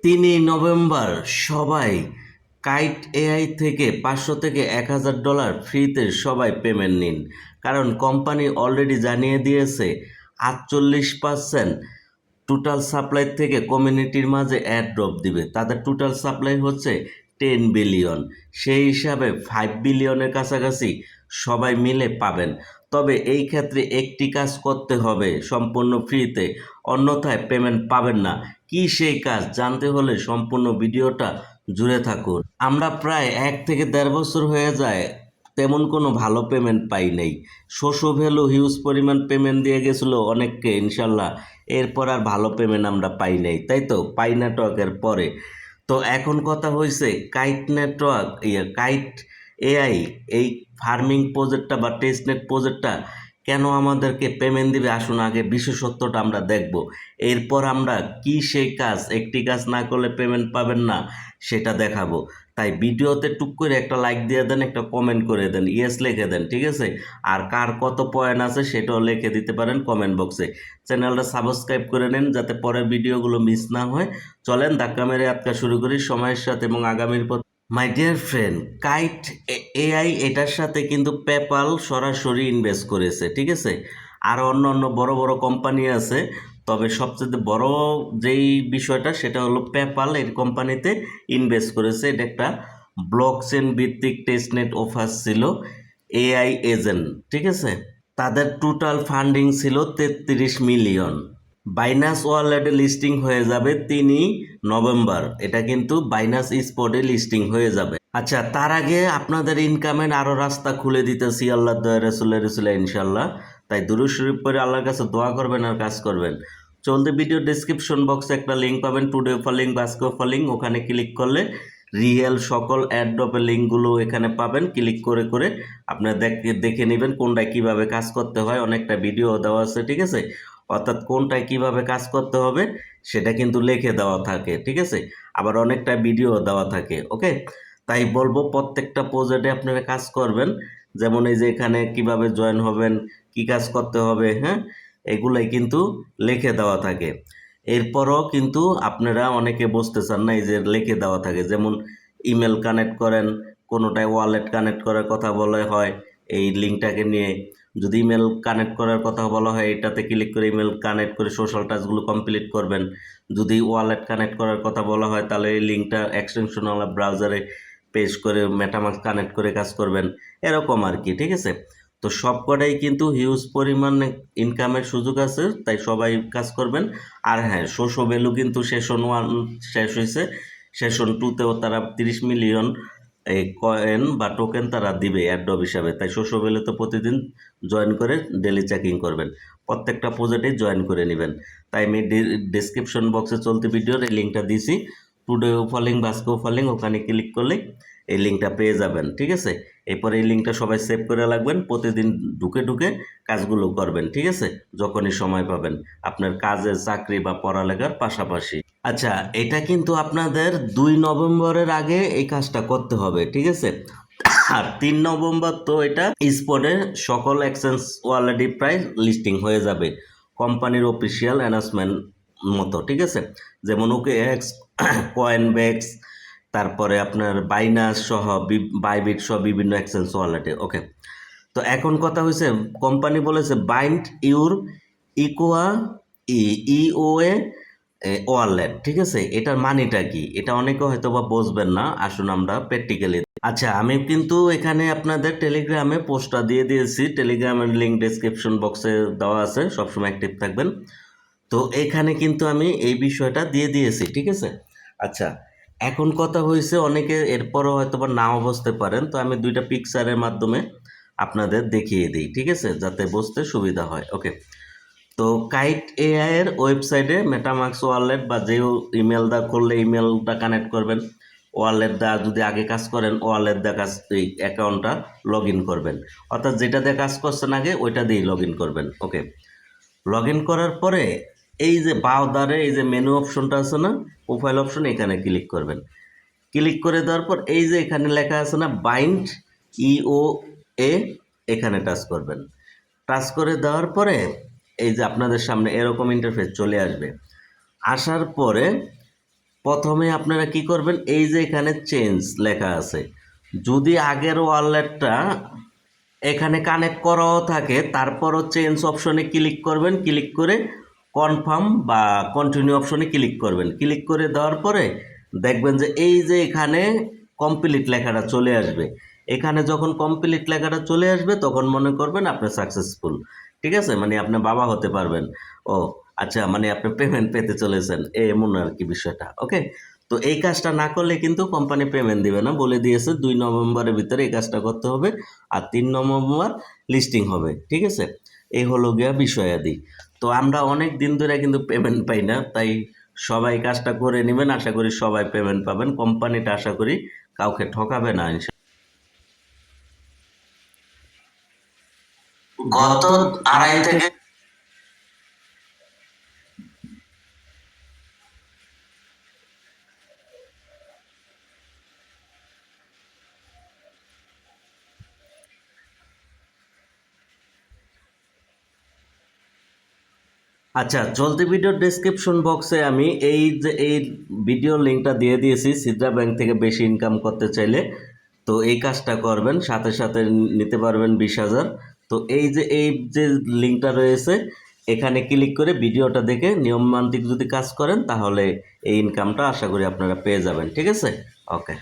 3 November সবাই kite AI থেকে 500 থেকে 1000 ডলার ফ্রিতে সবাই পেমেন্ট নিন। কারণ কোম্পানি অলরেডি জানিয়ে দিয়েছে 48% টোটাল সাপ্লাই থেকে কমিউনিটির মাঝে অ্যাড ড্রপ দিবে। তাদের টোটাল সাপ্লাই হচ্ছে 10 বিলিয়ন, সেই হিসাবে 5 বিলিয়নের কাছাকাছি সবাই মিলে পাবেন। তবে এই ক্ষেত্রে একটি কাজ করতে হবে সম্পূর্ণ ফ্রিতে, অন্যথায় পেমেন্ট পাবেন না। কি সেই কাজ জানতে হলে সম্পূর্ণ ভিডিওটা জুড়ে থাকুন। আমরা প্রায় 1 থেকে 1.5 বছর হয়ে যায় তেমন কোনো ভালো পেমেন্ট পাই নাই। শোষো ভ্যালু হিউজ পরিমাণ পেমেন্ট দিয়ে গেছিলো অনেককে, ইনশাল্লাহ এরপর আর ভালো পেমেন্ট আমরা পাই নাই, তাই তো পাই নেটওয়ার্কের পরে। তো এখন কথা হয়েছে কাইট নেটওয়ার্ক কাইট এআই এই ফার্মিং প্রজেক্টটা বা টেস্টনেট প্রজেক্টটা কেন আমাদেরকে পেমেন্ট দিবে, আসুন আগে বিশেষত্বটা আমরা দেখব। এরপর আমরা কি সেই কাজ, একটি কাজ না করলে পেমেন্ট পাবেন না সেটা দেখাবো। তাই ভিডিওতে টুক করে একটা লাইক দিয়ে দেন, একটা কমেন্ট করে দেন, ইয়েস লিখে দেন, ঠিক আছে? আর কার কত পয়েন্ট আছে সেটাও লিখে দিতে পারেন কমেন্ট বক্সে। চ্যানেলটা সাবস্ক্রাইব করে নিন যাতে পরের ভিডিওগুলো মিস না হয়। চলেন ধাক্কা মেরে আজকা শুরু করি সময়ের সাথে এবং আগামীর পথ। My dear friend, kite AI এটার সাথে কিন্তু পেপাল সরাসরি ইনভেস্ট করেছে, ঠিক আছে? আর অন্য অন্য বড় বড় কোম্পানি আছে, তবে সবচেয়ে বড় যেই বিষয়টা সেটা হলো পেপাল এর কোম্পানিতে ইনভেস্ট করেছে। এটা একটা ব্লকচেন ভিত্তিক টেস্টনেট অফার ছিল এআই এজেন্ট, ঠিক আছে? তাদের টোটাল ফান্ডিং ছিল 33 মিলিয়ন। বাইনাস ওয়ালেটে লিস্টিং হয়ে যাবে 3 নভেম্বর। এটা কিন্তু বাইনাস স্পটে লিস্টিং হয়ে যাবে। আচ্ছা, তার আগে আপনাদের ইনকামের আরও রাস্তা খুলে দিতেছি আল্লাহ দয়া রসুল্লাহ ইনশাল্লাহ। তাই দুরূদ শরীফ পড়ে আল্লাহর কাছে দোয়া করবেন আর কাজ করবেন। চলতি ভিডিও ডিসক্রিপশন বক্সে একটা লিঙ্ক পাবেন, টুডে ফলিং বাস্কো ফলিং, ওখানে ক্লিক করলে রিয়েল সকল অ্যাড্রপের লিঙ্কগুলো এখানে পাবেন। ক্লিক করে করে আপনারা দেখে নেবেন কোনটায় কীভাবে কাজ করতে হয়। অনেকটা ভিডিও দেওয়া আছে, ঠিক আছে? অর্থাৎ কোনটায় কিভাবে কাজ করতে হবে সেটা কিন্তু লিখে দেওয়া থাকে, ঠিক আছে? আবার অনেকটা ভিডিও দেওয়া থাকে, ওকে? তাই বলবো প্রত্যেকটা প্রজেক্টে আপনারা কাজ করবেন। যেমন এই যে এখানে কিভাবে জয়েন হবেন, কি কাজ করতে হবে, হ্যাঁ, এগুলাই কিন্তু লিখে দেওয়া থাকে। এরপরও কিন্তু আপনারা অনেকে বুঝতে চান না, এই যে লিখে দেওয়া থাকে। যেমন ইমেল কানেক্ট করেন, কোনোটায় ওয়ালেট কানেক্ট করার কথা বলা হয় এই লিঙ্কটাকে নিয়ে। যদি ইমেল কানেক্ট করার কথা বলা হয় এটাতে ক্লিক করে ইমেল কানেক্ট করে সোশ্যাল টাস্কগুলো কমপ্লিট করবেন। যদি ওয়ালেট কানেক্ট করার কথা বলা হয় তাহলে এই লিঙ্কটা এক্সটেনশনওয়ালা ব্রাউজারে পেস্ট করে মেটামাস্ক কানেক্ট করে কাজ করবেন, এরকম আর কি, ঠিক আছে? তো সব কটাই কিন্তু হিউজ পরিমাণে ইনকামের সুযোগ আছে, তাই সবাই কাজ করবেন। আর হ্যাঁ, শোষো ভ্যালু কিন্তু সেশন 1 শেষ হয়েছে, সেশন 2তেও তারা 30 মিলিয়ন এই কয়েন বা টোকেন তারা দিবে অ্যাড্রপ হিসাবে। তাই শোষো ভ্যালু তো প্রতিদিন জয়েন করে ডেলি চেকিং করবেন, প্রত্যেকটা প্রজেক্টে জয়েন করে নেবেন। তাই আমি ডিসক্রিপশন বক্সে চলতি ভিডিওর এই লিঙ্কটা দিছি, টুডে ফলিং বাস্কো ফলিং, ওখানে ক্লিক করলে এই লিঙ্কটা পেয়ে যাবেন, ঠিক আছে? এরপর এই লিঙ্কটা সবাই সেভ করে রাখবেন, প্রতিদিন ঢুকে ঢুকে কাজগুলো করবেন, ঠিক আছে? যখনই সময় পাবেন আপনার কাজের, চাকরি বা পড়ালেখার পাশাপাশি। আচ্ছা, এটা কিন্তু আপনাদের 2 নভেম্বরের আগে এই কাজটা করতে হবে, ঠিক আছে? আর 3 নভেম্বর তো এটা স্পটে সকল এক্সচেঞ্জ অলরেডি প্রায় লিস্টিং হয়ে যাবে, কোম্পানির অফিসিয়াল অ্যানাউন্সমেন্ট মতো, ঠিক আছে? যেমন ওকে এক্স, কয়েনবেক্স, তারপরে আপনার বাইনাস সহ বাইবিট সহ বিভিন্ন এক্সচেঞ্জ ওয়ালেটে, ওকে? তো এখন কথা হয়েছে, কোম্পানি বলেছে বাইন্ড ইউর ইকোয়া ইওএ ওয়ালেট, ঠিক আছে? এটার মানেটা কি এটা অনেকে হয়তো বা বুঝবেন না, আসুন আমরা প্র্যাকটিক্যালি। আচ্ছা, আমি কিন্তু এখানে আপনাদের টেলিগ্রামে পোস্টটা দিয়ে দিয়েছি, টেলিগ্রামের লিঙ্ক ডেসক্রিপশন বক্সে দেওয়া আছে, সবসময় অ্যাক্টিভ থাকবেন। তো এখানে কিন্তু আমি এই বিষয়টা দিয়ে দিয়েছি, ঠিক আছে? আচ্ছা, এখন কথা হয়েছে অনেকে এরপরও হয়তো বা নাও বুঝতে পারেন, তো আমি 2টা পিকচারের মাধ্যমে আপনাদের দেখিয়ে দিই, ঠিক আছে? যাতে বুঝতে সুবিধা হয়, ওকে? তো কাইট এআই এর ওয়েবসাইটে মেটামাস্ক ওয়ালেট বা যে ইমেল দা করলে ইমেলটা কানেক্ট করবেন, ওয়ালেট দা যদি আগে কাজ করেন ওয়ালেট দা কাজ এই অ্যাকাউন্টটা লগ ইন করবেন। অর্থাৎ যেটা দিয়ে কাজ করছেন আগে ওইটা দিয়েই লগ ইন করবেন, ওকে? লগ ইন করার পরে এই যে বাও ধারে এই যে মেনু অপশনটা আছে না, প্রোফাইল অপশন, এখানে ক্লিক করবেন। ক্লিক করে দেওয়ার পর এই যে এখানে লেখা আছে না বাইন্ড ইও এ, এখানে টাচ করবেন। টাচ করে দেওয়ার পরে এই যে আপনাদের সামনে এরকম ইন্টারফেস চলে আসবে। আসার পরে প্রথমে আপনারা কি করবেন, এই যে এখানে চেঞ্জ লেখা আছে, যদি আগের ওয়ালেটটা এখানে কানেক্ট করাও থাকে তারপরও চেঞ্জ অপশনে ক্লিক করবেন, ক্লিক করে কনফার্ম বা কন্টিনিউ অপশনে ক্লিক করবেন। ক্লিক করে দেওয়ার পরে দেখবেন যে এই যে এখানে কমপ্লিট লেখাটা চলে আসবে। এখানে যখন কমপ্লিট লেখাটা চলে আসবে তখন মনে করবেন আপনি সাকসেসফুল। ঠিক আছে, মানে আপনি বাবা হতে পারবেন। ও আচ্ছা, মানে আপনি পেমেন্ট পেতে চলেছেন এমন আর কি বিষয়টা। ওকে, তো এই কাজটা না করলে কিন্তু কোম্পানি পেমেন্ট দিবে না, বলে দিয়েছে 2 নভেম্বরের ভিতরে এই কাজটা করতে হবে, আর 3 নভেম্বর লিস্টিং হবে। ঠিক আছে, এই হলো গিয়া বিষয়াদি। তো আমরা অনেক দিন ধরে কিন্তু পেমেন্ট পাই না, তাই সবাই কাজটা করে নেবেন। আশা করি সবাই পেমেন্ট পাবেন, কোম্পানিটা আশা করি কাউকে ঠকাবে না। গত 2.5 থেকে আচ্ছা, চলতি ভিডিওর ডেসক্রিপশন বক্সে আমি এই ভিডিও লিঙ্কটা দিয়ে দিয়েছি। সিদ্রা ব্যাংক থেকে বেশি ইনকাম করতে চাইলে তো এই কাজটা করবেন, সাথে সাথে নিতে পারবেন 20,000। তো এই যে লিঙ্কটা রয়েছে, এখানে ক্লিক করে ভিডিওটা দেখে নিয়মমান্তিক যদি কাজ করেন তাহলে এই ইনকামটা আশা করি আপনারা পেয়ে যাবেন। ঠিক আছে, ওকে।